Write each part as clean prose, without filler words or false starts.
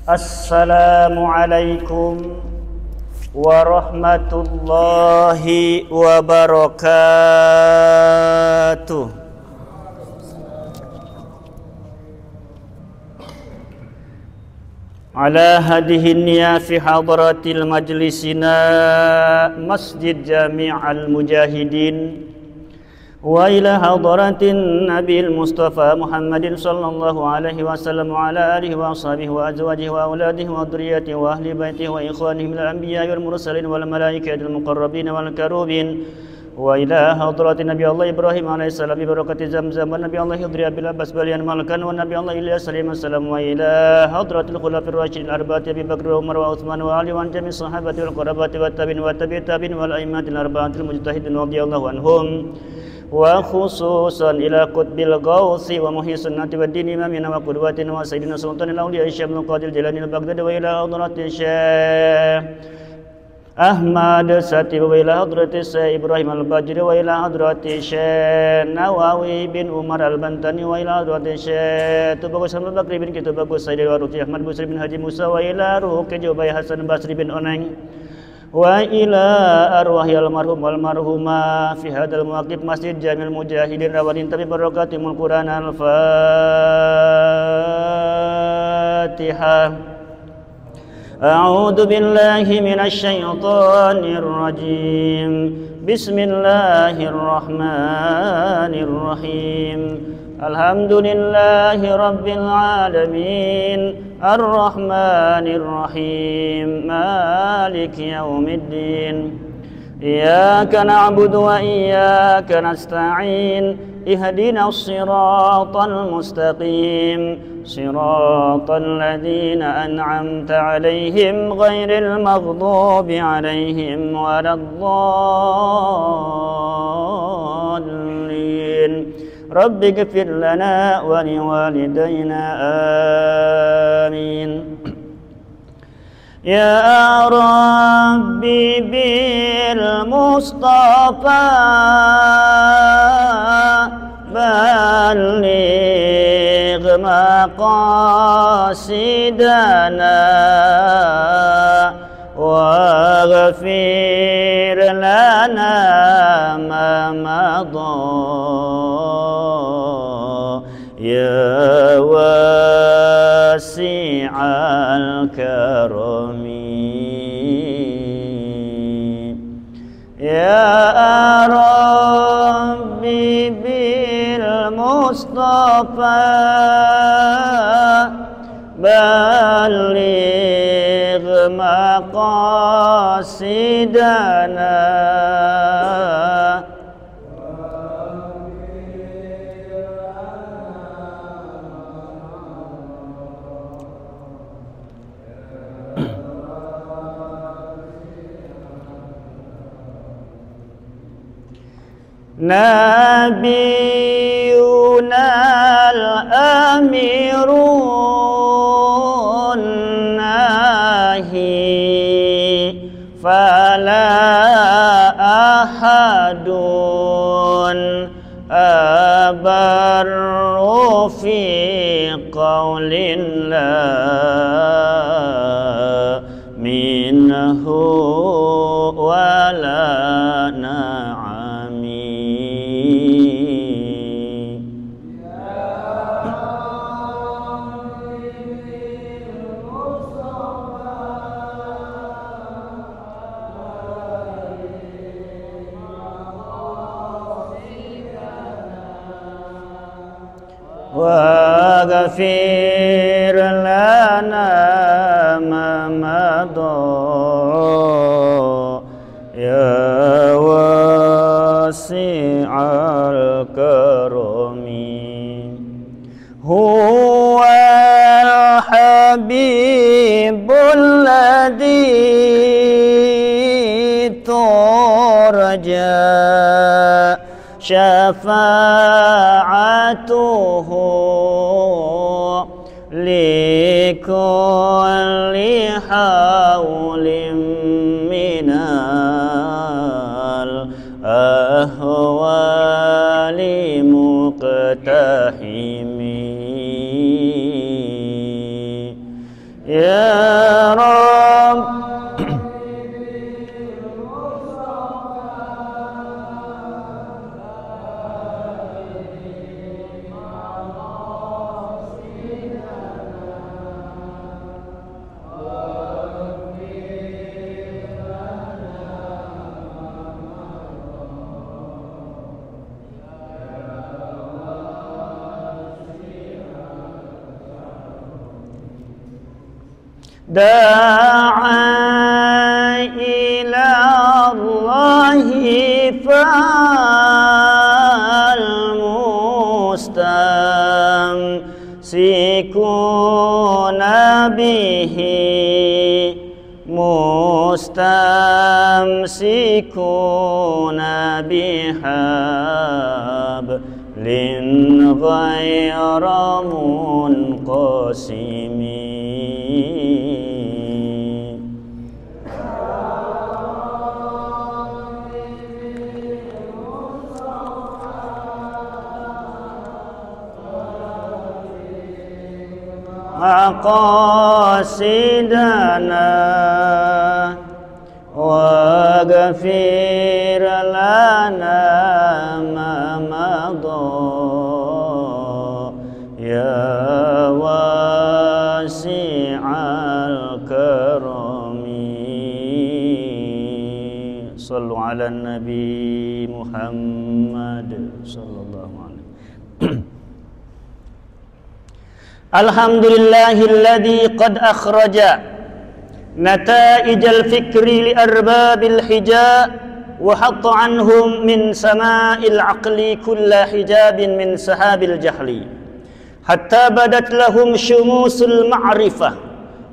Assalamualaikum warahmatullahi wabarakatuh. Ala hadihin ya fi hadratil majlisina Masjid Jami'al Mujahidin wa ila hadratin Nabil Mustafa Muhammadin sallallahu alaihi wasallam wa ala alihi wa ashabihi wa azwajihi wa auladihi wa dhurriyyatihi wa ahli baitihi wa ikhwanihi minal anbiya'i wal mursalin wal malaikatil muqarrabin wal karubin wa ila hadratin Nabi Allah Ibrahim alaihi salam bi barakati Zamzam wa Nabi Allah Hidri Abil Abbas Balian Malkan wa Nabi Allah Ilyas alaihi salam wa ila hadratil khulafir rasyidin arba'ati Abi Bakr wa Umar wa Utsman wa Ali wa jami' sahabati wal qarabati wa tabi'in wa tabi'in wal a'immatil arba'atil mujtahidin radhiyallahu anhum wa khususan ila qutbil ghausi wa muhyi sunnati wa dini imamina wa qudwatina wa sayyidina sultanil awliya Syaikhul Qadir Jilani al-Baghdadi wa ila hadrati Syekh Ahmad Sati wa ila hadrati Syekh Ibrahim al-Bajri wa ila hadrati Syekh Nawawi bin Umar al-Bantani wa ila hadrati Syekh Tubagus Ahmad Bakri bin Kitubagus Sayyid Waruti Ahmad Busri bin Haji Musa wa ila ruh Kejubay Hasan Basri bin Oneng wa ila arwahi almarhum wal marhumah fi hadal muwaqif Masjid Jamil Mujahidin rawadin tabi barakatimul Quran al-Fatihah. A'udzu billahi minasy syaithanir rajim. Bismillahirrahmanirrahim. Alhamdulillahi rabbil alamin. Ar-Rahmanir Rahim. Maliki yaumiddin. Iyyaka na'budu wa iyyaka nasta'in. Ihdinas siratal mustaqim. Siratal ladzina an'amta 'alaihim ghairil maghdubi 'alaihim waladdallin. Rabbi ghfir lana wa liwalidayna amin. Ya Rabbi bil Mustafa balligh maqasidana wa ghfir lana ma madha ya wasi'al karami. Ya Rabbi bil Mustafa balligh maqasidana Nabiyuna al-amirun nahi fala ahadun abarru fi qawlin la minhu wala na'am. Wa ghafir lana ma madha ya wasi'al karami. Huwal habibul ladzi turja syafa'atuhu likulli hawlim minal ahwali muqtahimi. Ya Rabb. Da'a ila Allahi fal mustamsikuna bihi mustamsikuna bihablin ghayra munqasimi. Maqasidana waghfir lana ma madha ya wasi'al karami. Sallu ala Nabi Muhammad sallallahu alaihi wasallam. Alhamdulillahilladzi qad akhraja nata'ijal fikri li arbabil hija wa hatta anhum min sama'il aqli kulla hijabin min sahabil jahli hatta badat lahum syumusul ma'rifah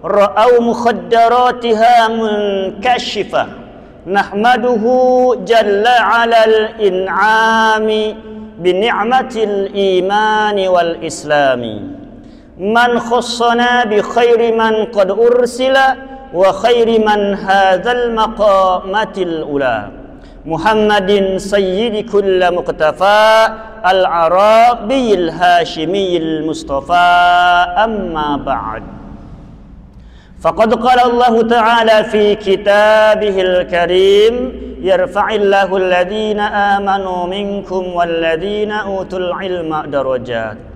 ra'aw mukhaddaratiha munkashifah nahmaduhu jalla 'alal in'ami bi ni'matil imani wal islami man khassana bi khairi man qad ursila wa khairi man hadzal maqamatil ula Muhammadin sayyidi kulla muqtafa al-arabiyil hashimiyil mustafa amma ba'd. Faqad qala Allah ta'ala fi kitabihil karim yarfa'illahu alladhina amanu minkum walladhina utul ilma darajat.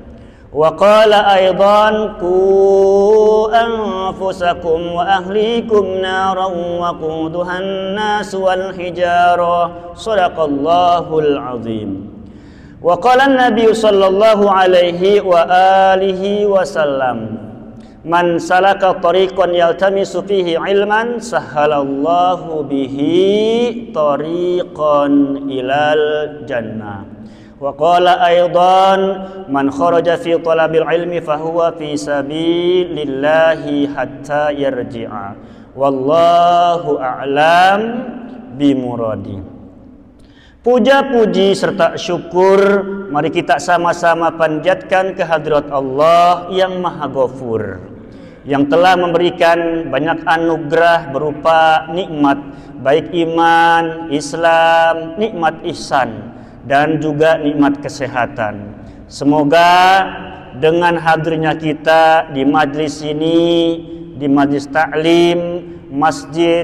Wa qala aidan qu anfusakum wa ahlikum naran waquduha an-nas wal hijara. Shadaqallahul azim. Wa qala an-nabiy sallallahu alaihi wa alihi wasallam man salaka tariqan yaltamisu fihi ilman sahhalallahu bihi tariqan ilal jannah. Wa qala aidan man kharaja fi talabil ilmi fahuwa fi sabilillahi hatta yarji'a wallahu a'lam bimuradi. Puja-puji serta syukur mari kita sama-sama panjatkan kehadirat Allah yang Maha Ghafur, yang telah memberikan banyak anugerah berupa nikmat baik iman, Islam, nikmat ihsan dan juga nikmat kesehatan. Semoga dengan hadirnya kita di majlis ini, di majlis taklim Masjid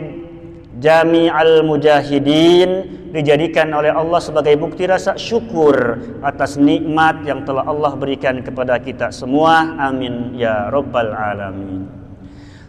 Jami Al-Mujahidin, dijadikan oleh Allah sebagai bukti rasa syukur atas nikmat yang telah Allah berikan kepada kita semua. Amin ya rabbal alamin.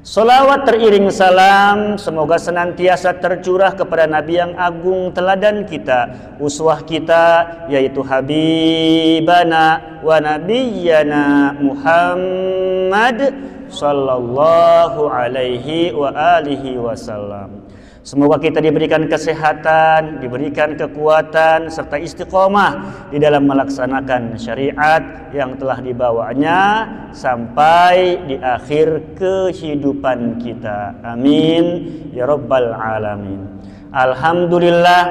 Salawat teriring salam semoga senantiasa tercurah kepada Nabi yang agung, teladan kita, uswah kita, yaitu Habibana wa Nabiyyana Muhammad sallallahu alaihi wa alihi wasallam. Semoga kita diberikan kesehatan, diberikan kekuatan, serta istiqomah di dalam melaksanakan syariat yang telah dibawanya sampai di akhir kehidupan kita. Amin ya rabbal alamin. Alhamdulillah,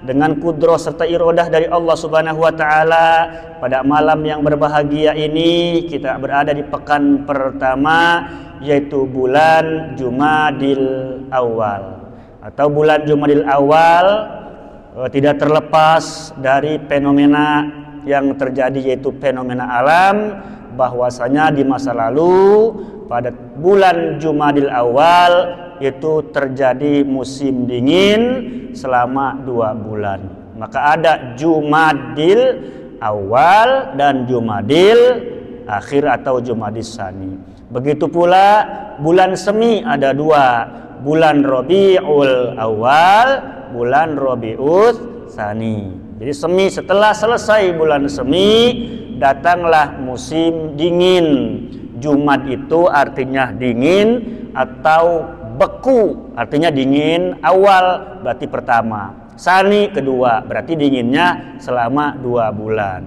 dengan kudrah serta iradah dari Allah Subhanahu wa taala, pada malam yang berbahagia ini kita berada di pekan pertama, yaitu bulan Jumadil Awal. Atau bulan Jumadil Awal tidak terlepas dari fenomena yang terjadi, yaitu fenomena alam, bahwasanya di masa lalu pada bulan Jumadil Awal itu terjadi musim dingin selama 2 bulan. Maka ada Jumadil Awal dan Jumadil Akhir atau Jumadis Tsani. Begitu pula bulan semi ada 2, bulan Rabiul Awal, bulan Rabiul Tsani. Jadi semi, setelah selesai bulan semi datanglah musim dingin. Jumad itu artinya dingin atau beku, artinya dingin awal berarti pertama. Tsani kedua, berarti dinginnya selama 2 bulan.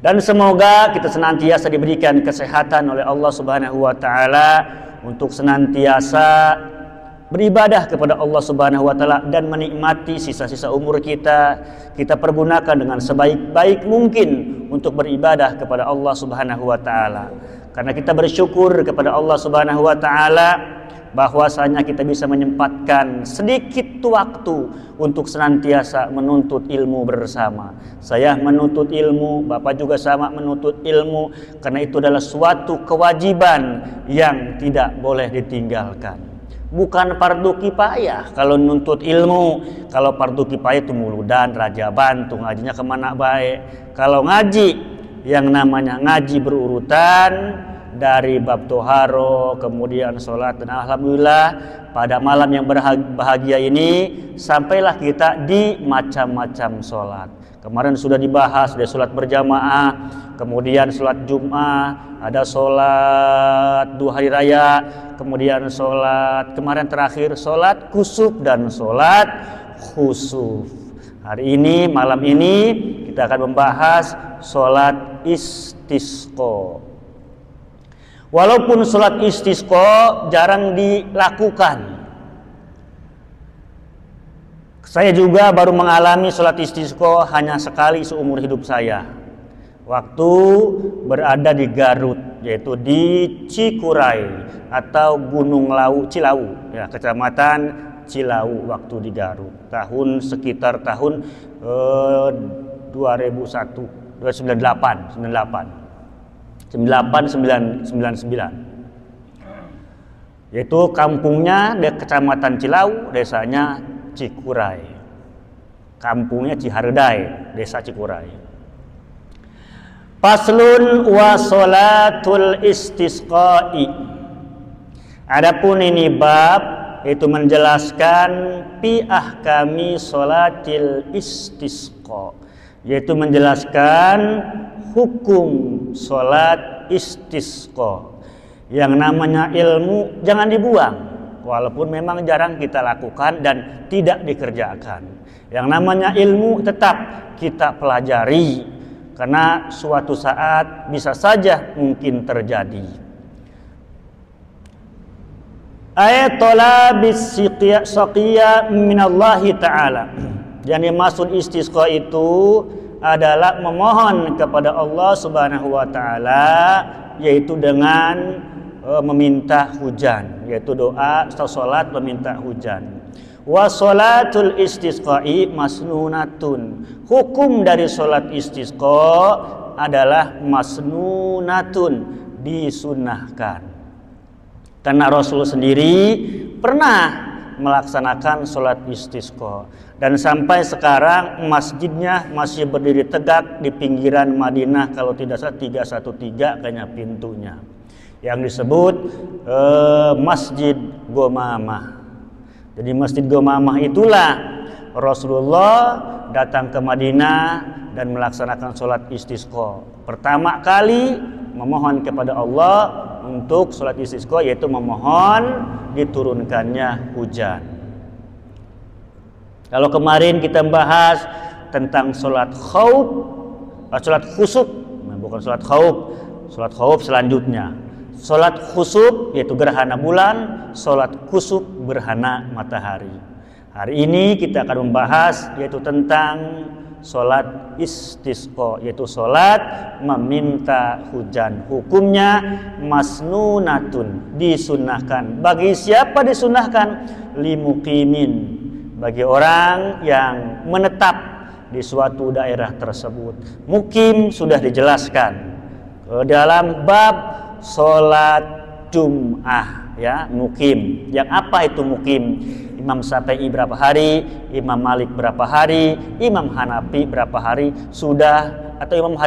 Dan semoga kita senantiasa diberikan kesehatan oleh Allah Subhanahu wa taala untuk senantiasa beribadah kepada Allah Subhanahu wa taala dan menikmati sisa-sisa umur kita pergunakan dengan sebaik-baik mungkin untuk beribadah kepada Allah Subhanahu wa taala. Karena kita bersyukur kepada Allah Subhanahu wa taala bahwasanya kita bisa menyempatkan sedikit waktu untuk senantiasa menuntut ilmu bersama. Saya menuntut ilmu, Bapak juga sama menuntut ilmu, karena itu adalah suatu kewajiban yang tidak boleh ditinggalkan. Bukan fardu kifayah kalau nuntut ilmu. Kalau fardu kifayah itu muludan, raja bantu, ngajinya kemana baik. Kalau ngaji, yang namanya ngaji berurutan dari bab toharo, kemudian sholat, dan alhamdulillah pada malam yang bahagia ini sampailah kita di macam-macam sholat. Kemarin sudah dibahas, ada sholat berjamaah, kemudian sholat Jum'ah, ada sholat 2 hari raya, kemudian sholat kemarin terakhir sholat kusuf dan sholat khusuf. Hari ini, malam ini kita akan membahas sholat istisqa. Walaupun sholat istisqa jarang dilakukan, saya juga baru mengalami sholat istisqa hanya sekali seumur hidup saya, waktu berada di Garut, yaitu di Cikuray atau Gunung Cilawu, ya, kecamatan Cilawu, waktu di Garut, sekitar tahun 1999, yaitu kampungnya di kecamatan Cilawu, desanya Cikuray, kampungnya Ciharedai, desa Cikuray. Faslun wa sholatul istisqa'i. Adapun ini bab itu menjelaskan fi ahkami sholatil istisqa, yaitu menjelaskan hukum sholat istisqa. Yang namanya ilmu jangan dibuang, walaupun memang jarang kita lakukan dan tidak dikerjakan. Yang namanya ilmu tetap kita pelajari, karena suatu saat bisa saja mungkin terjadi. Ayat talabis siqiyya minallahi ta'ala. Yang dimaksud istisqa itu adalah memohon kepada Allah Subhanahu wa taala, yaitu dengan meminta hujan, yaitu doa atau salat meminta hujan. Wa sholatul istisqa'i masnunatun. Hukum dari salat istisqa adalah masnunatun, disunnahkan. Karena Rasul sendiri pernah melaksanakan sholat istisqa, dan sampai sekarang masjidnya masih berdiri tegak di pinggiran Madinah, kalau tidak salah 313 kayaknya pintunya, yang disebut Masjid Gomamah. Jadi Masjid Gomamah itulah Rasulullah datang ke Madinah dan melaksanakan sholat istisqa. Pertama kali memohon kepada Allah untuk sholat istisqa, yaitu memohon diturunkannya hujan. Kalau kemarin kita membahas tentang sholat khauf, sholat khusuf, bukan sholat khauf, sholat khauf selanjutnya. Sholat khusuf yaitu gerhana bulan, sholat khusuf gerhana matahari. Hari ini kita akan membahas yaitu tentang sholat istisqa, yaitu sholat meminta hujan. Hukumnya masnunatun, disunahkan. Bagi siapa disunahkan? Limuqimin, bagi orang yang menetap di suatu daerah tersebut. Mukim sudah dijelaskan. dalam bab sholat Jum'ah, ya, mukim. Yang apa itu mukim? Imam Syafi'i berapa hari, Imam Malik berapa hari, Imam Hanafi berapa hari sudah, atau Imam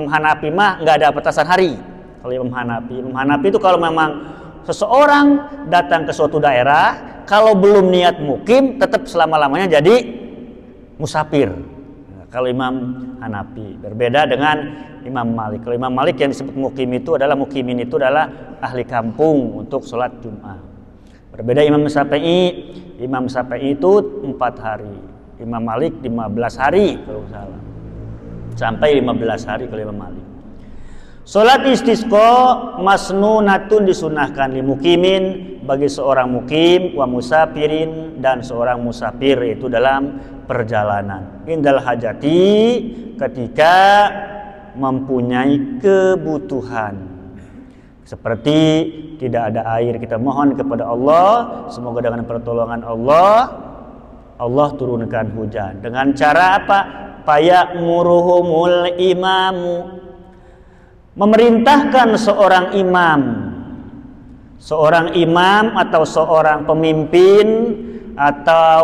Hanafi mah nggak ada batasan hari. Kalau Imam Hanafi itu kalau memang seseorang datang ke suatu daerah, kalau belum niat mukim tetap selama-lamanya jadi musafir. Nah, kalau Imam Hanafi berbeda dengan Imam Malik. Kalau Imam Malik yang disebut mukimin itu adalah ahli kampung untuk sholat Jum'ah. Berbeda Imam Syafi'i itu 4 hari, Imam Malik 15 hari kalau salah, sampai 15 hari kalau Imam Malik. Sholat istisqa masnunatun disunahkan li mukimin bagi seorang mukim wa musafirin dan seorang musafir, itu dalam perjalanan. Indal hajati ketika mempunyai kebutuhan. Seperti tidak ada air, kita mohon kepada Allah, semoga dengan pertolongan Allah turunkan hujan. Dengan cara apa? Fayamuruhumul imamu, memerintahkan seorang imam atau seorang pemimpin atau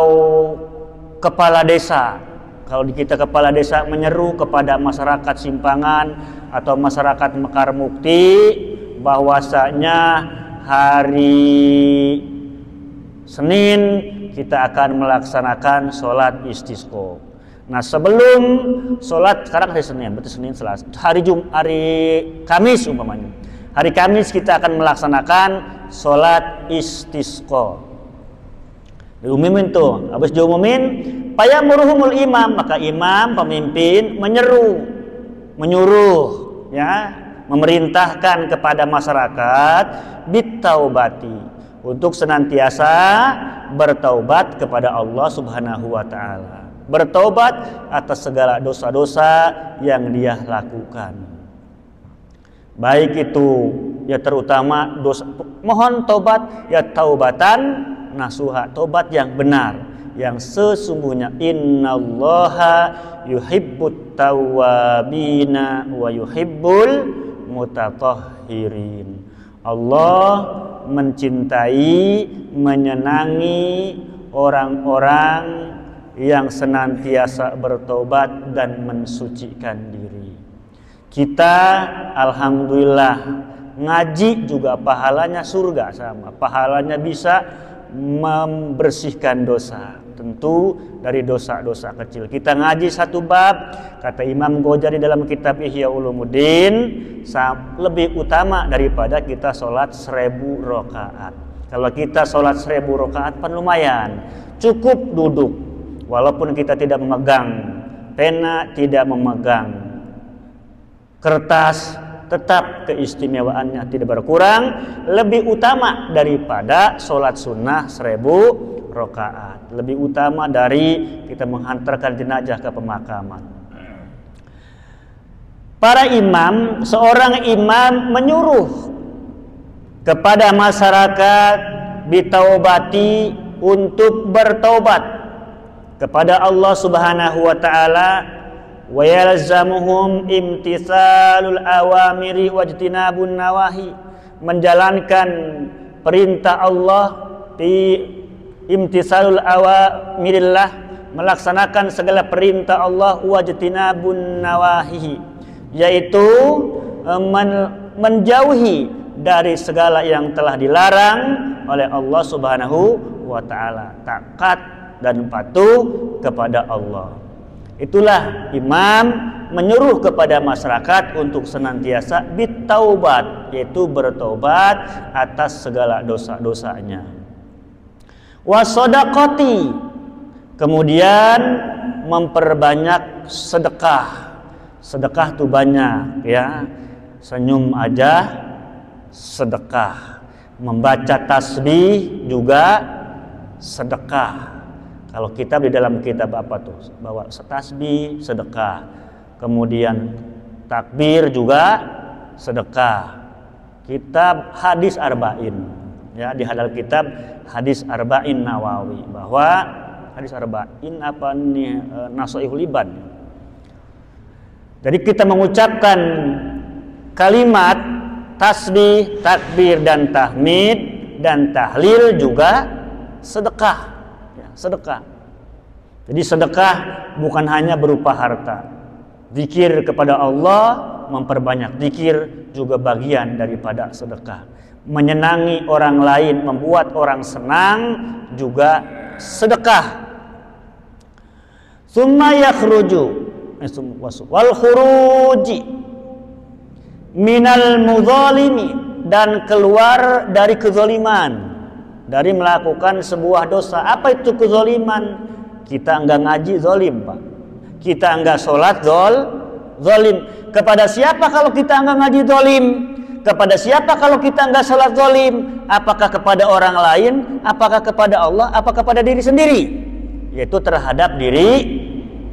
kepala desa. Kalau kita kepala desa menyeru kepada masyarakat Simpangan atau masyarakat Mekar Mukti bahwasanya hari Senin kita akan melaksanakan sholat istisqa. Nah, sebelum sholat, sekarang hari Senin, berarti Senin, Selasa, hari Kamis umpamanya. Hari Kamis kita akan melaksanakan sholat istisqa. Diumumin tuh, habis diumumin, fayamuruhumul imam, maka imam pemimpin menyuruh, ya, memerintahkan kepada masyarakat bitaubati, untuk senantiasa bertaubat kepada Allah Subhanahu wa taala. Bertaubat atas segala dosa-dosa yang dia lakukan. Baik itu ya terutama dosa, mohon taubat ya taubatan nasuha, taubat yang benar, yang sesungguhnya innallaha yuhibbut tawwabina wa yuhibbul mutatahhirin. Allah mencintai, menyenangi orang-orang yang senantiasa bertobat dan mensucikan diri. Kita alhamdulillah ngaji juga pahalanya surga sama, pahalanya bisa membersihkan dosa. Tentu dari dosa-dosa kecil. Kita ngaji satu bab, kata Imam Ghazali dalam kitab Ihya Ulumuddin, lebih utama daripada kita sholat 1000 rakaat. Kalau kita sholat 1000 rakaat kan lumayan, cukup duduk. Walaupun kita tidak memegang pena, tidak memegang kertas, tetap keistimewaannya tidak berkurang, lebih utama daripada sholat sunnah 1000 rakaat, lebih utama dari kita menghantarkan jenazah ke pemakaman. Para imam, seorang imam menyuruh kepada masyarakat bitaubati, untuk bertaubat kepada Allah Subhanahu wa taala, wa yalzamuhum imtithalul awamiri wajtinabun nawahi, menjalankan perintah Allah, di imtithalul awamirillah, melaksanakan segala perintah Allah, wajtinabun nawahi, yaitu menjauhi dari segala yang telah dilarang oleh Allah Subhanahu wa taala, taat dan patuh kepada Allah. Itulah imam menyuruh kepada masyarakat untuk senantiasa bitaubat, yaitu bertobat atas segala dosa-dosanya. Wasodaqati, kemudian memperbanyak sedekah. Sedekah tuh banyak, ya. Senyum aja sedekah, membaca tasbih juga sedekah. Kalau kitab, di dalam kitab apa tuh, bawa tasbih sedekah, kemudian takbir juga sedekah. Kitab hadis arba'in, ya, di hadal kitab hadis arba'in Nawawi, bahwa hadis arba'in apa nih, Nasoihul Liban. Jadi kita mengucapkan kalimat tasbih, takbir dan tahmid dan tahlil juga sedekah. Ya, sedekah. Jadi sedekah bukan hanya berupa harta. Zikir kepada Allah, memperbanyak zikir juga bagian daripada sedekah. Menyenangi orang lain, membuat orang senang juga sedekah. Summa yakhruju wal khuruji minal muzalimi, dan keluar dari kezaliman, dari melakukan sebuah dosa. Apa itu kezaliman? Kita enggak ngaji, zalim, Pak. Kita enggak sholat, zalim. Kepada siapa kalau kita enggak ngaji, zalim? Kepada siapa kalau kita enggak sholat, zalim? Apakah kepada orang lain? Apakah kepada Allah? Apakah kepada diri sendiri? Yaitu terhadap diri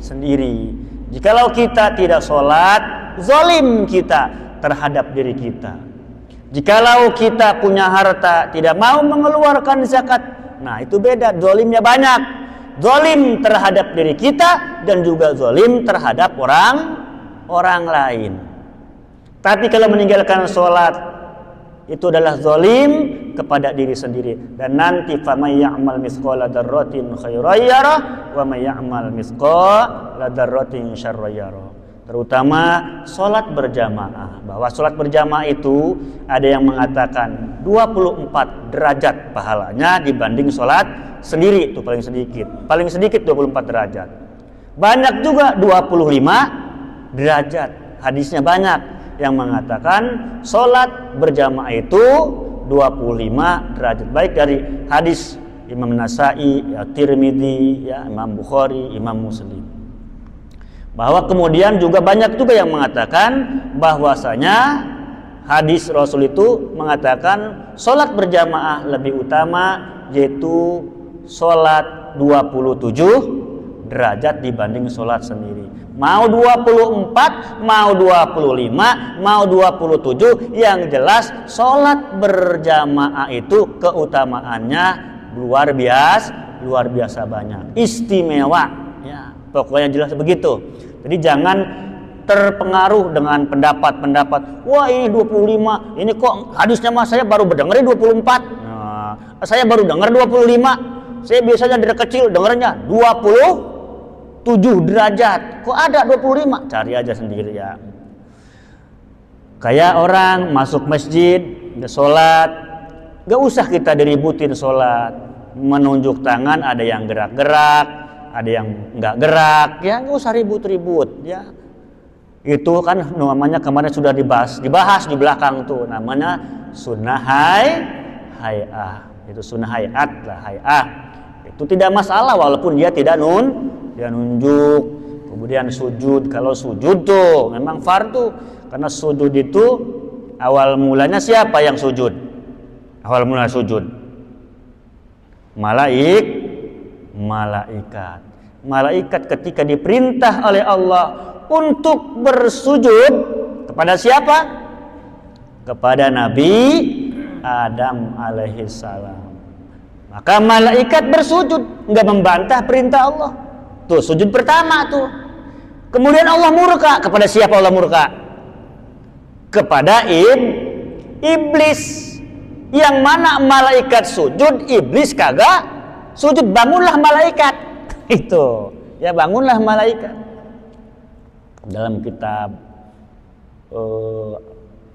sendiri. Jikalau kita tidak sholat, zalim kita terhadap diri kita. Jikalau kita punya harta, tidak mau mengeluarkan zakat, nah itu beda, zalimnya banyak. Zalim terhadap diri kita dan juga zalim terhadap orang lain. Tapi kalau meninggalkan sholat, itu adalah zalim kepada diri sendiri. Dan nanti faman ya'mal mithqala dzarratin khairan yarah wa may ya'mal mithqala dzarratin syarran yarah. Terutama sholat berjamaah. Bahwa sholat berjamaah itu ada yang mengatakan 24 derajat pahalanya dibanding sholat sendiri, itu paling sedikit. Paling sedikit 24 derajat. Banyak juga 25 derajat. Hadisnya banyak yang mengatakan sholat berjamaah itu 25 derajat. Baik dari hadis Imam Nasa'i, ya, Tirmidzi, ya, Imam Bukhari, Imam Muslim. Bahwa kemudian juga banyak juga yang mengatakan bahwasanya hadis Rasul itu mengatakan sholat berjamaah lebih utama, yaitu sholat 27 derajat dibanding sholat sendiri. Mau 24, mau 25, mau 27, yang jelas sholat berjamaah itu keutamaannya luar biasa banyak, istimewa, ya, pokoknya jelas begitu. Jadi jangan terpengaruh dengan pendapat-pendapat, wah ini 25, ini kok hadisnya mas saya baru dengerin 24, nah, saya baru dengar 25, saya biasanya dari kecil dengernya 27 derajat, kok ada 25, cari aja sendiri ya. Kayak orang masuk masjid, sholat, gak usah kita diributin sholat, menunjuk tangan ada yang gerak-gerak, ada yang nggak gerak, ya nggak usah ribut-ribut, ya. Itu kan namanya kemarin sudah dibahas di belakang tuh, namanya sunnah hay'ah. Itu sunnah hay'at lah, hay'ah. Itu tidak masalah walaupun dia tidak nunjuk. Kemudian sujud, kalau sujud tuh memang fardu, karena sujud itu awal mulanya siapa yang sujud? Awal mula sujud malaikat ketika diperintah oleh Allah untuk bersujud kepada siapa? Kepada Nabi Adam alaihissalam. Maka malaikat bersujud, nggak membantah perintah Allah. Tuh sujud pertama tuh. Kemudian Allah murka. Kepada siapa Allah murka? Kepada iblis. Yang mana malaikat sujud, iblis kagak sujud. Bangunlah malaikat. Itu ya, bangunlah malaikat. Dalam kitab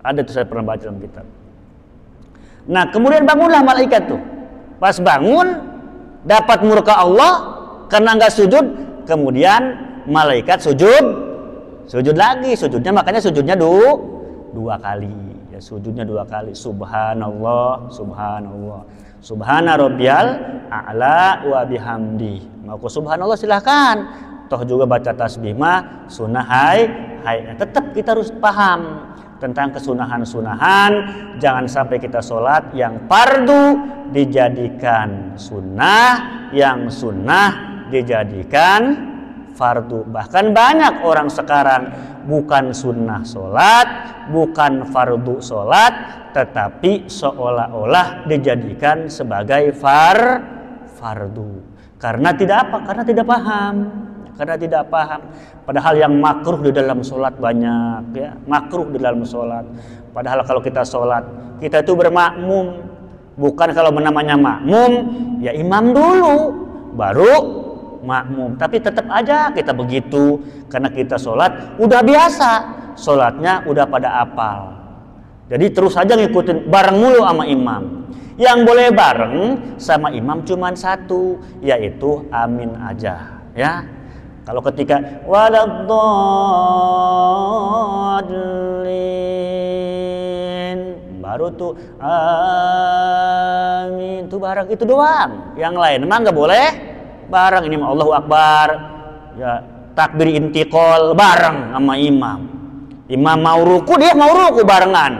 ada tuh, saya pernah baca dalam kitab. Nah kemudian bangunlah malaikat tuh. Pas bangun dapat murka Allah karena nggak sujud. Kemudian malaikat sujud lagi. Sujudnya makanya sujudnya dua kali. Ya, sujudnya 2 kali. Subhanallah, subhanallah. Subhana rabbiyal a'la wa bihamdi. Mau ke subhanallah silahkan. Toh juga baca tasbih mah sunnah hai. Tetap kita harus paham tentang kesunahan-sunahan. Jangan sampai kita sholat yang fardu dijadikan sunnah, yang sunnah dijadikan fardu. Bahkan banyak orang sekarang bukan sunnah sholat, bukan fardu sholat, tetapi seolah-olah dijadikan sebagai fardu. Karena tidak apa? Karena tidak paham. karena tidak paham. Padahal yang makruh di dalam sholat banyak, ya, makruh di dalam sholat. Padahal kalau kita sholat, kita itu bermakmum. Bukan kalau namanya makmum, ya imam dulu, baru makmum. Tapi tetap aja kita begitu, karena kita sholat udah biasa, sholatnya udah pada apal. Jadi terus aja ngikutin bareng mulu sama imam. Yang boleh bareng sama imam cuma satu, yaitu amin aja, ya. Kalau ketika waladdallin, baru tuh amin, tuh bareng itu doang. Yang lain emang nggak boleh bareng. Ini Allahu Akbar, ya takbir intiqal bareng sama imam. Imam mau ruku, dia mau ruku barengan,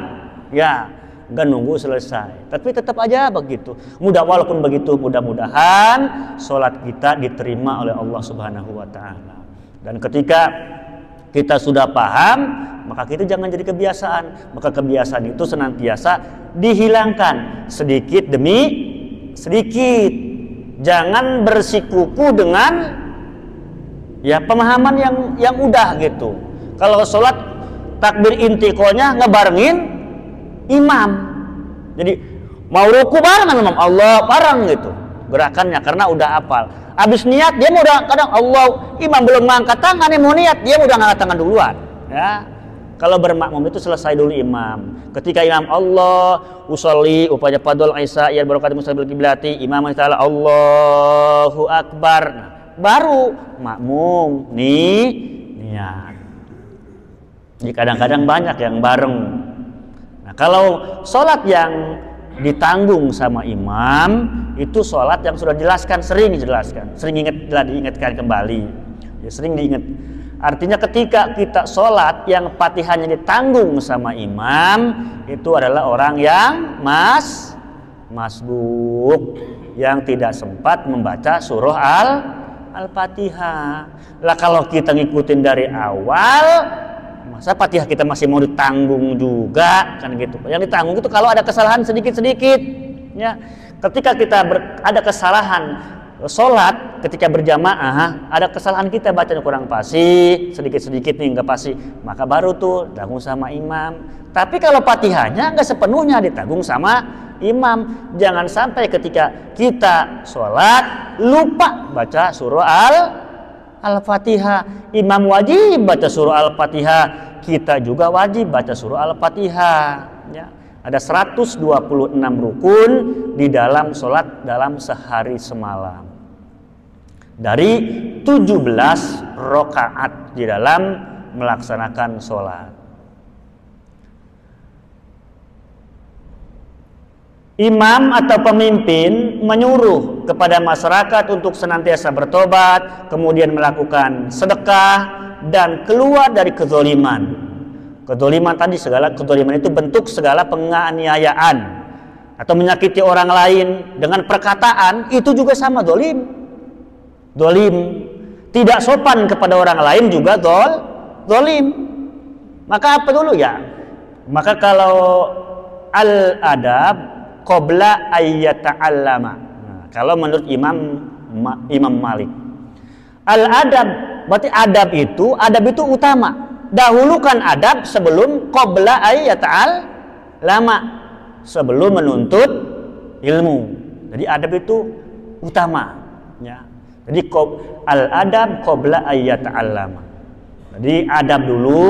ya. Nggak nunggu selesai, tapi tetap aja begitu. Walaupun begitu, mudah-mudahan sholat kita diterima oleh Allah Subhanahu wa Ta'ala. Dan ketika kita sudah paham, maka kita jangan jadi kebiasaan. Maka kebiasaan itu senantiasa dihilangkan sedikit demi sedikit. Jangan bersikuku dengan ya pemahaman yang udah gitu. Kalau sholat takbir intiqalnya ngebarengin imam, jadi mau ruku bareng imam, Allah bareng gitu gerakannya karena udah hafal. Habis niat dia mau udah kadang Allah, imam belum ngangkat tangan, dia mau niat dia udah ngangkat tangan duluan, ya. Kalau bermakmum itu selesai dulu imam. Ketika imam Allah usolli upaya padol Aisyah ya barokat mustabil kiblati, imam taala Allahu Akbar, nah, baru makmum nih niat. Jadi kadang-kadang banyak yang bareng. Nah, kalau sholat yang ditanggung sama imam itu sholat yang sudah sering diingatkan kembali, ya, sering diingat. Artinya ketika kita sholat yang Fatihahnya ditanggung sama imam, itu adalah orang yang masbuk, yang tidak sempat membaca surah Al-Fatihah. Lah kalau kita ngikutin dari awal, masa Fatihah kita masih mau ditanggung juga, kan gitu. Yang ditanggung itu kalau ada kesalahan sedikit-sedikit, ya. Ketika kita ada kesalahan sholat, ketika berjamaah ada kesalahan kita bacanya kurang pasti, sedikit-sedikit nih nggak pasti, maka baru tuh tanggung sama imam. Tapi kalau Fatihahnya nggak sepenuhnya ditanggung sama imam. Jangan sampai ketika kita sholat lupa baca surah Al-Fatihah. Imam wajib baca surah Al-Fatihah, kita juga wajib baca surah Al-Fatihah, ya. Ada 126 rukun di dalam sholat dalam sehari semalam, dari 17 rakaat di dalam melaksanakan sholat. Imam atau pemimpin menyuruh kepada masyarakat untuk senantiasa bertobat, kemudian melakukan sedekah dan keluar dari kezaliman. Kezaliman tadi, segala kezaliman itu bentuk segala penganiayaan atau menyakiti orang lain dengan perkataan, itu juga sama zalim. Tidak sopan kepada orang lain juga zalim. Maka apa dulu ya? Maka kalau al-adab qabla ayyata'allama. Nah, kalau menurut Imam Malik, al-adab berarti adab itu utama. Dahulukan adab sebelum qabla ayyata'allama, sebelum menuntut ilmu. Jadi adab itu utama, ya. Jadi al-adab qabla ayyata'allama. Jadi adab dulu,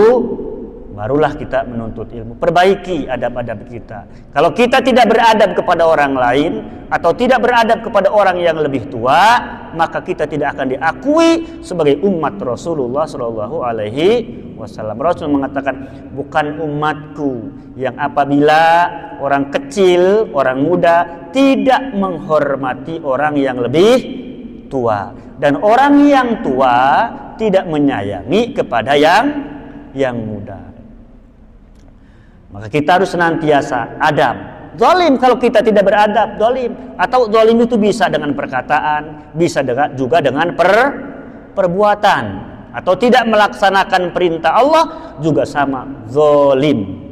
barulah kita menuntut ilmu. Perbaiki adab-adab kita. Kalau kita tidak beradab kepada orang lain atau tidak beradab kepada orang yang lebih tua, maka kita tidak akan diakui sebagai umat Rasulullah Shallallahu Alaihi Wasallam. Rasul mengatakan, bukan umatku yang apabila orang kecil, orang muda tidak menghormati orang yang lebih tua, dan orang yang tua tidak menyayangi kepada yang muda. Maka kita harus senantiasa adab. Zalim kalau kita tidak beradab, zalim. Atau zalim itu bisa dengan perkataan, bisa juga dengan perbuatan. Atau tidak melaksanakan perintah Allah juga sama, zalim.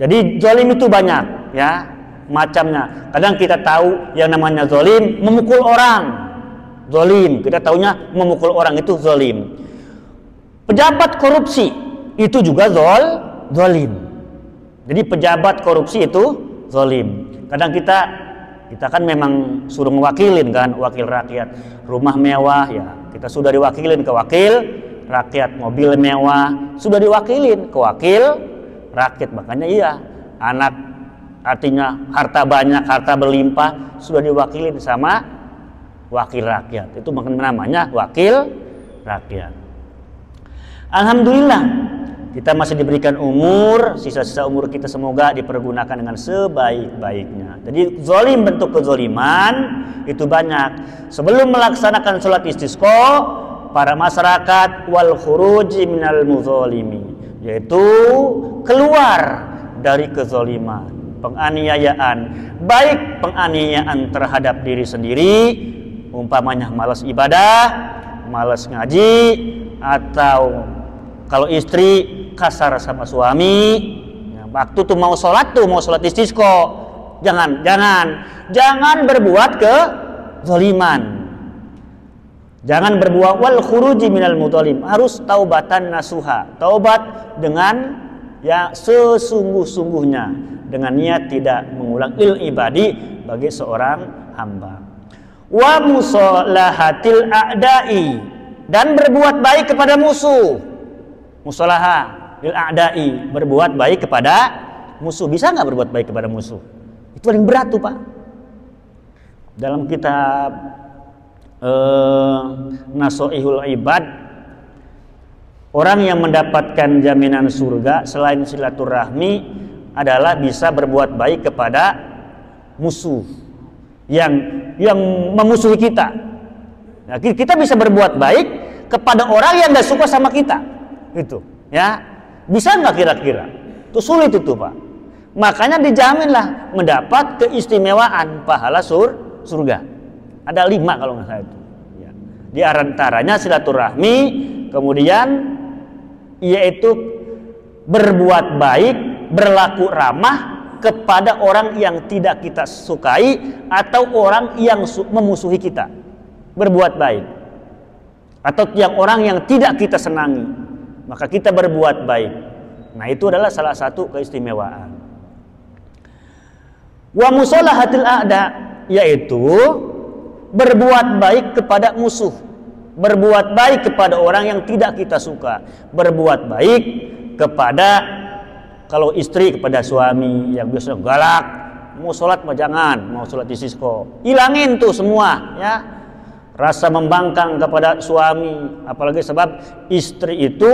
Jadi zalim itu banyak, ya, macamnya. Kadang kita tahu yang namanya zalim memukul orang, zalim. Kita taunya memukul orang itu zalim. Pejabat korupsi itu juga zalim. Jadi pejabat korupsi itu zalim. Kadang kita kan memang suruh mewakilin kan, wakil rakyat. Rumah mewah ya, kita sudah diwakilin ke wakil rakyat. Mobil mewah sudah diwakilin ke wakil rakyat. Makanya iya, anak artinya harta banyak, harta berlimpah sudah diwakilin sama wakil rakyat. Itu namanya wakil rakyat. Alhamdulillah kita masih diberikan umur, sisa-sisa umur kita semoga dipergunakan dengan sebaik-baiknya. Jadi zalim, bentuk kezaliman itu banyak. Sebelum melaksanakan sholat istisqa, para masyarakat wal khuruji minal muzalimi, yaitu keluar dari kezaliman, penganiayaan, baik penganiayaan terhadap diri sendiri, umpamanya malas ibadah, malas ngaji, atau kalau istri kasar sama suami, ya, waktu tuh mau sholat istisqa, jangan berbuat kezaliman, jangan berbuat wal khuruji minal mudzalim, harus taubatan nasuha, taubat dengan ya sesungguh-sungguhnya, dengan niat tidak mengulang ibadi bagi seorang hamba. Wa musolahatil a'dai, dan berbuat baik kepada musuh. Musolaha lil a'dai, berbuat baik kepada musuh. Bisa nggak berbuat baik kepada musuh? Itu paling berat tuh Pak. Dalam kitab Nasoihul Ibad, orang yang mendapatkan jaminan surga selain silaturahmi adalah bisa berbuat baik kepada musuh yang memusuhi kita. Nah, kita bisa berbuat baik kepada orang yang nggak suka sama kita. Itu ya, bisa nggak kira-kira? Itu sulit itu Pak. Makanya dijaminlah mendapat keistimewaan pahala surga. Ada 5 kalau nggak salah itu ya. Di antaranya silaturahmi, kemudian yaitu berbuat baik, berlaku ramah kepada orang yang tidak kita sukai atau orang yang memusuhi kita. Berbuat baik atau yang orang yang tidak kita senangi, maka kita berbuat baik. Nah, itu adalah salah satu keistimewaan. Wa musolahatil a'da, yaitu berbuat baik kepada musuh, berbuat baik kepada orang yang tidak kita suka, berbuat baik kepada, kalau istri kepada suami yang biasa galak, mau sholat mah jangan, mau sholat istisqa, hilangin tuh semua ya, rasa membangkang kepada suami, apalagi sebab istri itu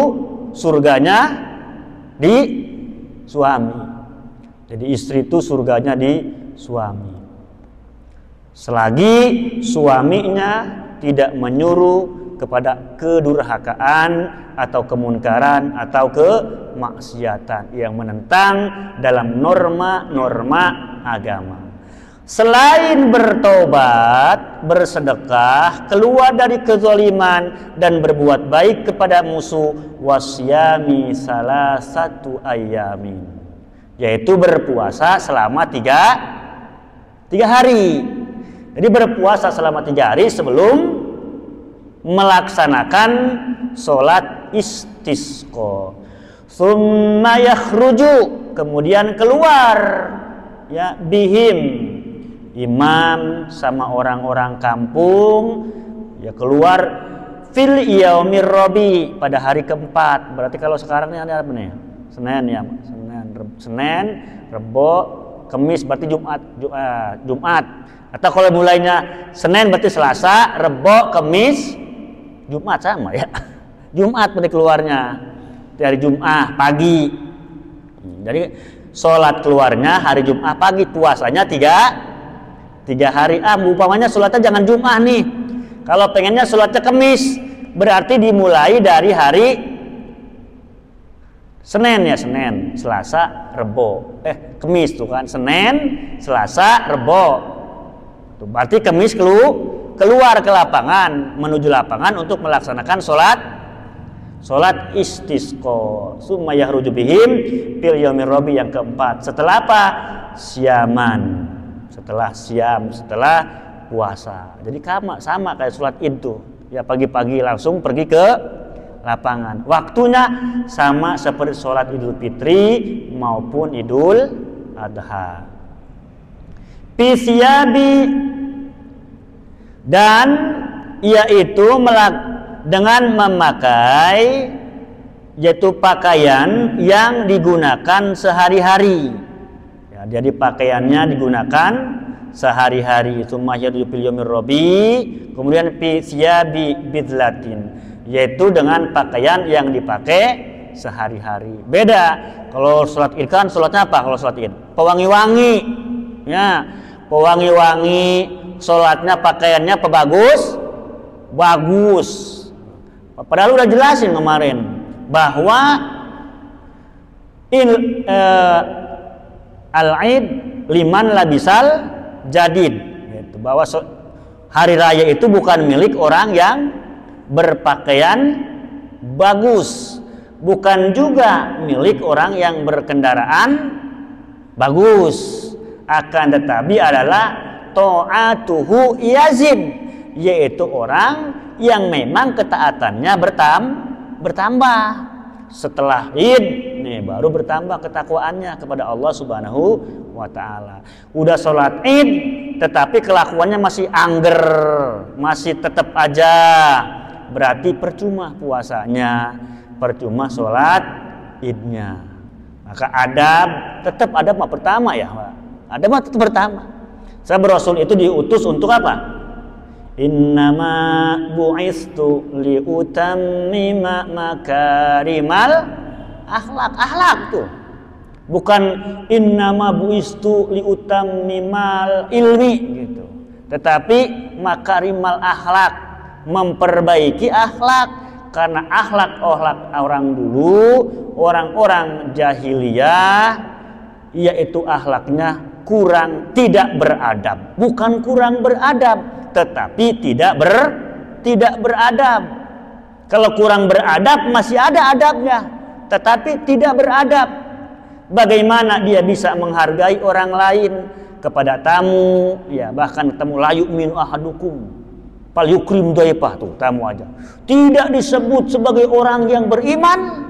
surganya di suami. Jadi istri itu surganya di suami. Selagi suaminya tidak menyuruh kepada kedurhakaan atau kemunkaran atau kemaksiatan yang menentang dalam norma-norma agama. Selain bertobat, bersedekah, keluar dari kezaliman dan berbuat baik kepada musuh, wasyami salah satu ayamin, yaitu berpuasa selama 3 hari. Jadi berpuasa selama 3 hari sebelum melaksanakan sholat istisqa. Tsumma yakhruju, kemudian keluar ya bihim, imam sama orang-orang kampung ya, keluar fil yaumir rabi, pada hari keempat. Berarti kalau sekarang ini ada apa nih? Senin ya, Senin, Rebo, Kamis berarti Jumat. Atau kalau mulainya Senin berarti Selasa, Rebo, Kamis, Jumat sama ya. Jumat berarti keluarnya dari Jumat pagi. Jadi sholat keluarnya hari Jumat pagi, puasanya 3 hari. Umpamanya sholatnya jangan Jumat nih. Kalau pengennya sholatnya Kamis, berarti dimulai dari hari Senin ya, Senin, Selasa, Rebo. Kamis tuh kan, Senin, Selasa, Rebo. Tuh, berarti Kamis keluar ke lapangan, menuju lapangan untuk melaksanakan sholat istisqa. Summa yahruju bihim fil yaumir rabi, yang keempat. Setelah apa? Siaman. Setelah siam, setelah puasa. Jadi sama kayak sholat Id tuh. Ya pagi-pagi langsung pergi ke lapangan. Waktunya sama seperti sholat Idul Fitri maupun Idul Adha. Pisyabi, dan yaitu dengan memakai yaitu pakaian yang digunakan sehari-hari. Ya, jadi pakaiannya digunakan sehari-hari. Itu mahyadu fil yaumir rabi, kemudian pisyabi bidlatin, yaitu dengan pakaian yang dipakai sehari-hari. Beda kalau sholat Id kan sholatnya apa? Kalau sholat Id pewangi-wangi, ya pewangi-wangi, sholatnya pakaiannya bagus. Padahal udah jelasin kemarin bahwa al-Id liman labisal jadid, gitu. Bahwa hari raya itu bukan milik orang yang berpakaian bagus, bukan juga milik orang yang berkendaraan bagus, akan tetapi adalah ta'atuhu yazid, yaitu orang yang memang ketaatannya bertambah. Setelah Id nih baru bertambah ketakwaannya kepada Allah Subhanahu wa taala. Udah sholat Id tetapi kelakuannya masih angger, masih tetap aja, berarti percuma puasanya, percuma sholat Idnya. Maka tetap adab mah pertama ya, Pak. Adab mah tetap pertama. Sebab Rasul itu diutus untuk apa? Innama bu'istu liutammima makarimal akhlak tuh. Bukan innama bu'istu liutammimal ilmi gitu. Tetapi makarimal akhlak, memperbaiki akhlak, karena akhlak orang dulu, orang-orang jahiliyah, yaitu akhlaknya tidak beradab. Bukan kurang beradab, tetapi tidak beradab. Kalau kurang beradab masih ada adabnya, tetapi tidak beradab. Bagaimana dia bisa menghargai orang lain, kepada tamu, ya bahkan tamu la yu'minu ahadukum fal yukrim dhaifah, tuh tamu aja tidak disebut sebagai orang yang beriman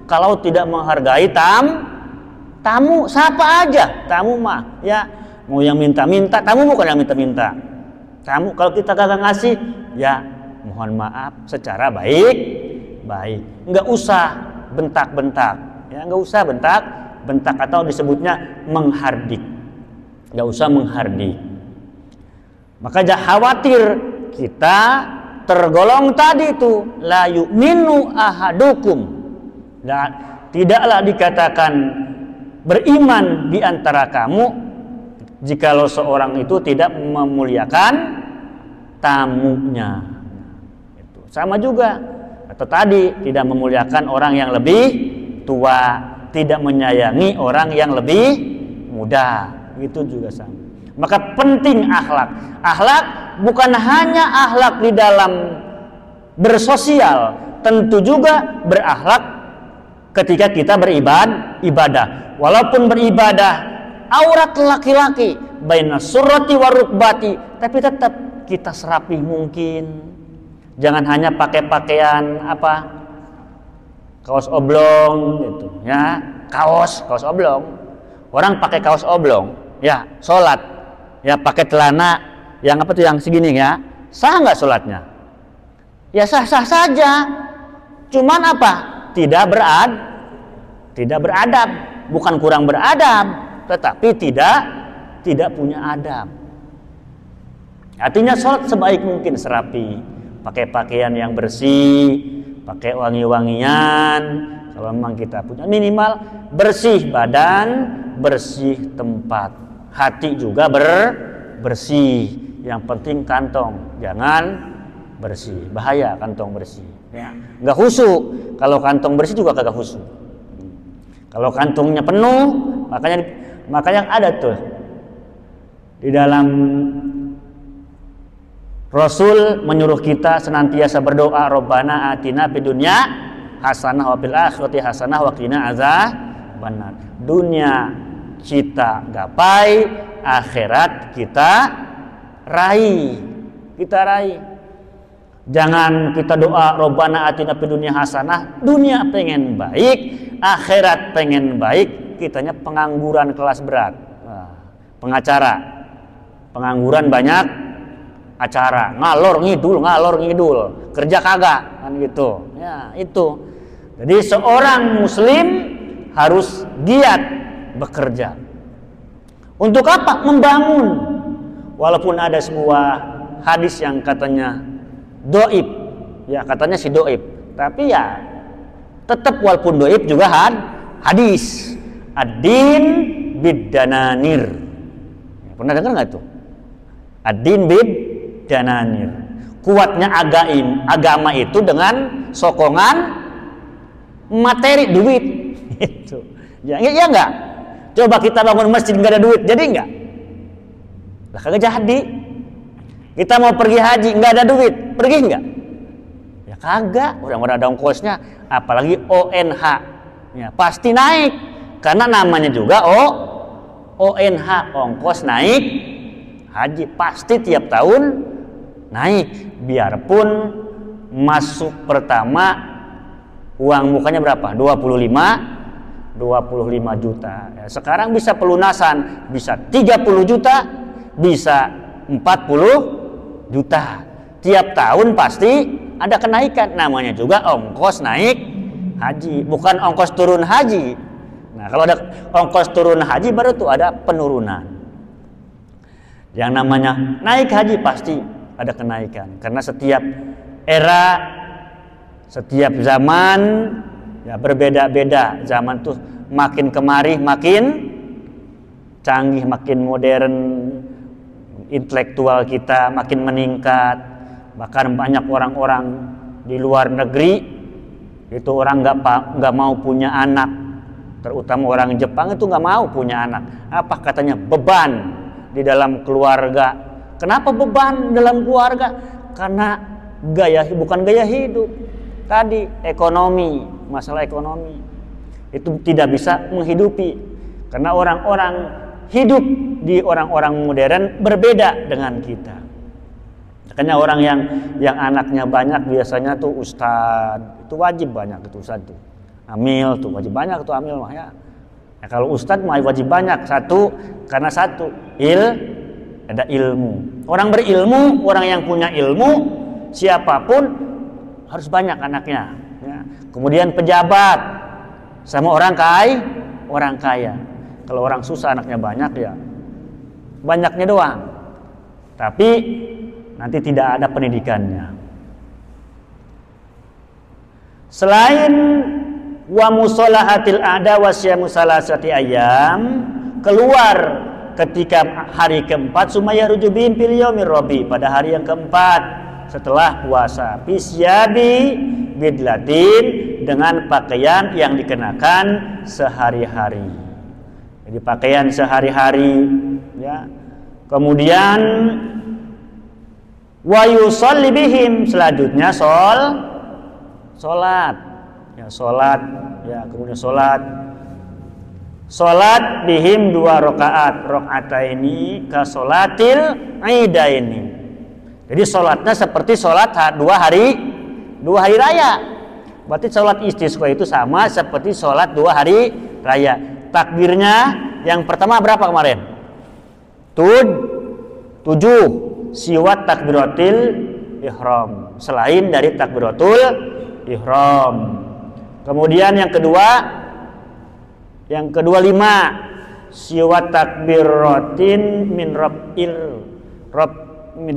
kalau tidak menghargai tamu. Siapa aja tamu mah, ya mau yang minta-minta, tamu bukan yang minta-minta. Tamu kalau kita kagak ngasih, ya mohon maaf secara baik, nggak usah bentak-bentak, ya nggak usah bentak atau disebutnya menghardik, nggak usah menghardik. Maka jangan khawatir kita tergolong tadi itu la yu'minu ahadukum, dan tidaklah dikatakan beriman di antara kamu jikalau seorang itu tidak memuliakan tamunya. Itu sama juga atau tadi tidak memuliakan orang yang lebih tua, tidak menyayangi orang yang lebih muda, itu juga sama. Maka penting akhlak. Akhlak bukan hanya akhlak di dalam bersosial, tentu juga berakhlak ketika kita beribadah. Walaupun beribadah aurat laki-laki baina surrati warukbati, tapi tetap kita serapih mungkin. Jangan hanya pakai pakaian kaos oblong gitu ya, kaos oblong. Orang pakai kaos oblong ya sholat, ya pakai celana yang yang segini ya, sah nggak sholatnya? Ya sah-sah saja, cuman tidak beradab, bukan kurang beradab, tetapi tidak punya adab. Artinya sholat sebaik mungkin serapi, pakai pakaian yang bersih, pakai wangi-wangian. Kalau memang kita punya, minimal bersih badan, bersih tempat, hati juga bersih. Yang penting kantong jangan bersih, bahaya kantong bersih. Ya. Nggak khusyuk, kalau kantong bersih juga kagak khusyuk. Kalau kantongnya penuh, makanya ada tuh di dalam Rasul menyuruh kita senantiasa berdoa, Rabbana atina fid dunya hasanah wa fil akhirati hasanah wa qina adzabannar. Dunia kita gapai, akhirat kita raih. Kita raih. Jangan kita doa Robbana atina fid dunya hasanah, dunia pengen baik, akhirat pengen baik, kitanya pengangguran kelas berat. Pengacara. Pengangguran banyak, acara, ngalor ngidul, kerja kagak, kan gitu. Ya, itu. Jadi seorang muslim harus giat bekerja. Untuk apa? Membangun. Walaupun ada sebuah hadis yang katanya doib, ya katanya si doib, tapi ya tetap walaupun doib juga hadis. Ad-din bid-dananir. Pernah dengar nggak tuh? Ad-din bid-dananir. Kuatnya agama itu dengan sokongan materi, duit. Itu. Ya enggak? Coba kita bangun masjid nggak ada duit, jadi enggak? Lah kagak jadi. Kita mau pergi haji nggak ada duit, pergi nggak? Ya kagak. Orang-orang ada ongkosnya, apalagi ONH, ya pasti naik karena namanya juga ONH, ongkos naik haji, pasti tiap tahun naik. Biarpun masuk pertama uang mukanya berapa? 25 juta. Ya, sekarang bisa pelunasan, bisa 30 juta, bisa 40 juta. Tiap tahun pasti ada kenaikan, namanya juga ongkos naik haji, bukan ongkos turun haji. Nah, kalau ada ongkos turun haji baru tuh ada penurunan. Yang namanya naik haji pasti ada kenaikan, karena setiap era, setiap zaman ya berbeda-beda. Zaman tuh makin kemari makin canggih, makin modern. Intelektual kita makin meningkat, bahkan banyak orang-orang di luar negeri itu orang nggak mau punya anak, terutama orang Jepang itu nggak mau punya anak. Apa katanya? Beban di dalam keluarga. Kenapa beban dalam keluarga? Karena bukan gaya hidup tadi, ekonomi, masalah ekonomi itu tidak bisa menghidupi, karena orang-orang hidup di orang-orang modern berbeda dengan kita. Makanya orang yang anaknya banyak biasanya tuh ustadz, itu wajib banyak itu ustadz tuh. Amil tuh wajib banyak tuh amil mah ya. Ya kalau ustadz mah wajib banyak, karena ada ilmu. Orang berilmu, orang yang punya ilmu, siapapun harus banyak anaknya. Ya. Kemudian pejabat sama orang kaya. Kalau orang susah anaknya banyak ya banyaknya doang, tapi nanti tidak ada pendidikannya. Selain wa musolahatil ada wasyamu salasati ayam, keluar ketika hari keempat sumaya rujubin fil yaumir rabi, pada hari yang keempat setelah puasa, fisyabi bidlatin, dengan pakaian yang dikenakan sehari-hari. Jadi pakaian sehari-hari, ya. Kemudian wa yusalli bihim, selanjutnya salat. Ya, salat, ya, kemudian salat bihim 2 rakaataini ka salatil idaini. Jadi salatnya seperti salat 2 hari raya. Berarti salat istisqa itu sama seperti salat 2 hari raya. Takbirnya yang pertama berapa kemarin? 7 siwat takbiratul ihram, selain dari takbiratul ihram. Kemudian yang kedua 5 siwat takbiratin min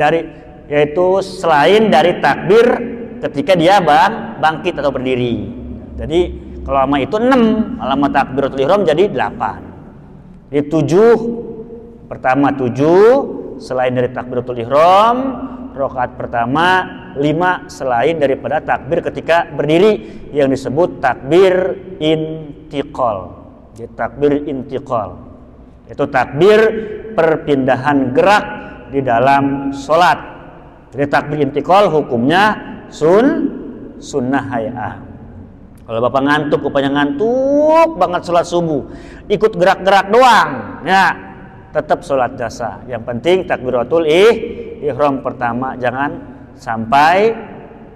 dari, yaitu selain dari takbir ketika dia bangkit atau berdiri. Jadi kalau lama itu 6, lama takbiratul ihram jadi 8. Jadi 7, pertama 7 selain dari takbiratul ihram, rakaat pertama 5 selain daripada takbir ketika berdiri yang disebut takbir intiqal. Jadi takbir intiqal itu takbir perpindahan gerak di dalam sholat. Jadi takbir intiqal hukumnya sunnah hay'ah. Kalau bapak ngantuk, rupanya ngantuk banget sholat subuh, ikut gerak-gerak doang, ya tetap sholat jasa. Yang penting takbiratul ihram pertama jangan sampai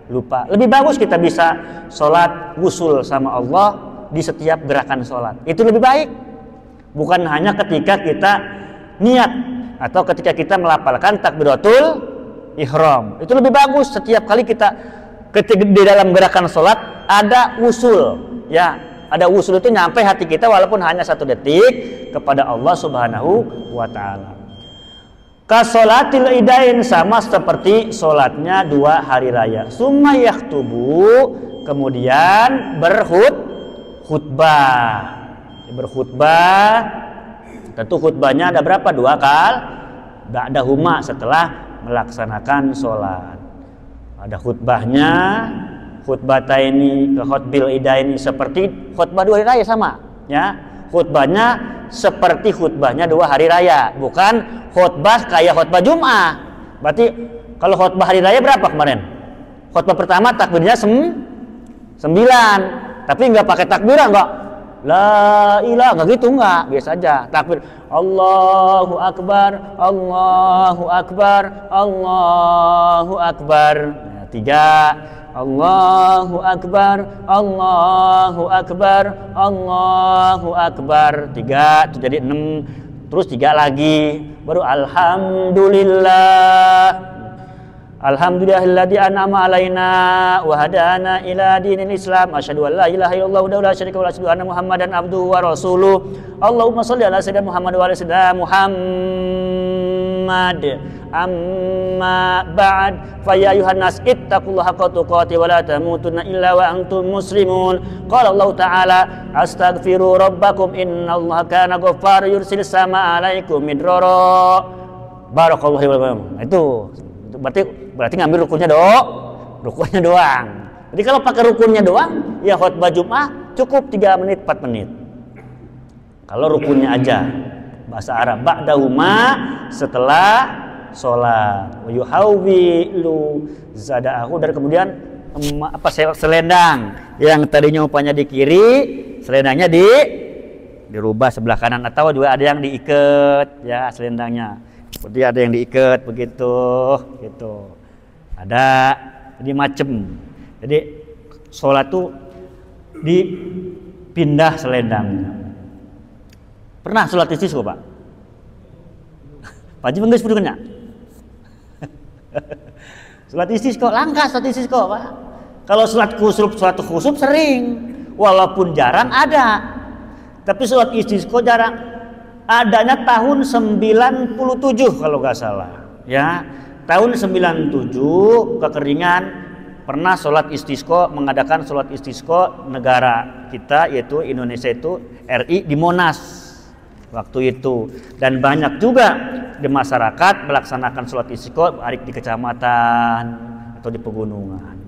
lupa. Lebih bagus kita bisa sholat wusul sama Allah di setiap gerakan sholat. Itu lebih baik. Bukan hanya ketika kita niat atau ketika kita melafalkan takbiratul ihram. Itu lebih bagus setiap kali kita ketika di dalam gerakan sholat ada wusul, ya. Ada wusul itu nyampe hati kita walaupun hanya 1 detik kepada Allah Subhanahu wa ta'ala. Kasolatil idain, sama seperti sholatnya 2 hari raya. Summa yakhtubu, kemudian berkhutbah. Tentu khutbahnya ada berapa? 2 kali. Ba'dahuma, setelah melaksanakan sholat. Ada khutbahnya, khutbataini ke khutbil idaini, seperti khutbah 2 hari raya sama, ya. Khutbahnya seperti khutbahnya 2 hari raya, bukan khutbah kayak khutbah Jum'ah. Berarti kalau khutbah hari raya berapa kemarin? Khutbah pertama takbirnya 9, tapi nggak pakai takbiran, enggak. La ilaha, nggak gitu, nggak, biasa aja takbir. Allahu akbar, Allahu akbar, Allahu akbar. 3, Allahu akbar, Allahu akbar, Allahu akbar. 3, itu jadi 6. Terus 3 lagi, baru alhamdulillah. Alhamdulillahilladzi an'ama alaina wa hadana ila dinil Islam. Asyhadu an la ilaha illallah wa la syarika lahu, asyhadu anna Muhammadan abduhu wa rasuluh. Allahumma shalli ala sayyidina Muhammad wa ala sayyidina Muhammad. Amma ba'd, fa ya ayuhan nas ittaqullaha haqqa tuqatih wa la tamutunna illa wa antum muslimun. Qala Allah ta'ala, astaghfiru rabbakum innallaha kana ghaffara yursilis samaa 'alaikum midrara. Barakallahu fiikum. Itu berarti ngambil rukunnya doang. Jadi kalau pakai rukunnya doang, ya khutbah Jum'ah cukup 3 menit 4 menit. Kalau rukunnya aja, bahasa Arab ba'dahuma, setelah sholat, yuhawwilu zada'ahu, dan kemudian selendang yang tadinya upahnya di kiri, selendangnya dirubah sebelah kanan, atau juga ada yang diikat, ya, selendangnya. Seperti ada yang diikat begitu, gitu. Ada, jadi macem. Jadi sholat tuh dipindah selendangnya. Pernah sholat istisqa, Pak? Pak Haji enggak sebutnya. Sholat istisqa langka, sholat istisqa, Pak. Kalau sholat khusuf sering, walaupun jarang ada. Tapi sholat istisqa jarang. Adanya tahun 97 kalau nggak salah, ya. Tahun 97 kekeringan, pernah sholat istisqa, mengadakan sholat istisqa negara kita, yaitu Indonesia itu RI, di Monas waktu itu. Dan banyak juga di masyarakat melaksanakan sholat istisqa baik di kecamatan atau di pegunungan.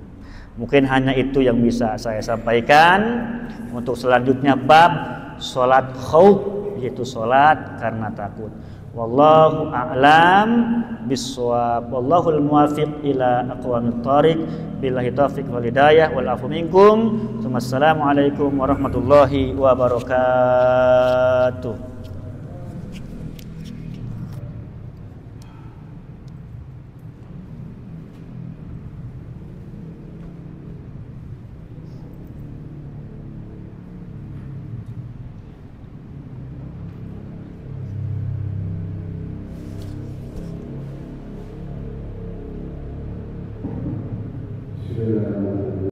Mungkin hanya itu yang bisa saya sampaikan. Untuk selanjutnya bab sholat khauf, yaitu sholat karena takut. Wallahu a'lam bissawab. Wallahul muwaffiq ila aqwamit thariq. Billahi taufiq wal hidayah wal afu minkum. Wassalamualaikum warahmatullahi wabarakatuh.